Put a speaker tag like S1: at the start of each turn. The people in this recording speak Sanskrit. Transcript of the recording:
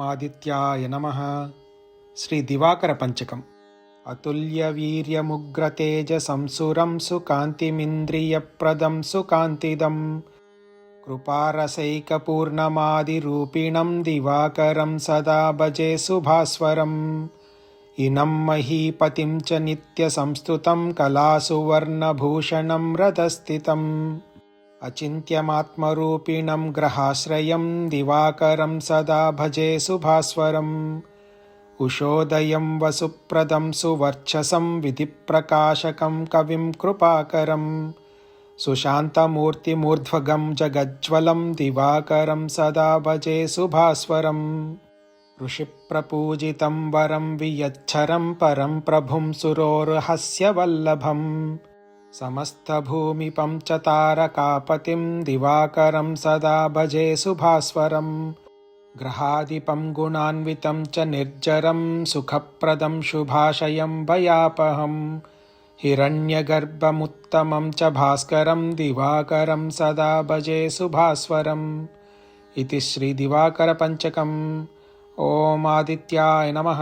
S1: आदित्याय नमः। श्री दिवाकर पंचकम्। अतुल्यवीर्यमुग्रतेजसं सुरं सुकान्तिमिन्द्रियप्रदं सुकान्तिदं कृपारसैकपूर्णमादिरूपिणं दिवाकरं सदा भजे शुभास्वरम्। इनं महीपतिं च नित्यसंस्तुतं कलासुवर्णभूषणं रथस्थितम् अचिन्त्यमात्मरूपिणं ग्रहाश्रयं दिवाकरं सदा भजे शुभास्वरम्। उषोदयं वसुप्रदं सुवर्चसं विधिप्रकाशकं कविं कृपाकरं सुशान्तमूर्तिमूर्ध्वगं जगज्ज्वलं दिवाकरं सदा भजे शुभास्वरम्। ऋषिप्रपूजितं वरं वियच्छरं परं प्रभुं सुरोर्हस्य वल्लभम् समस्तभूमिपं च तारकापतिं दिवाकरं सदा भजे शुभास्वरम्। ग्रहाधिपं गुणान्वितं च निर्जरं सुखप्रदं शुभाशयं भयापहं हिरण्यगर्भमुत्तमं च भास्करं दिवाकरं सदा भजे शुभास्वरम्। इति श्री दिवाकर पंचकम्। ओम आदित्याय नमः।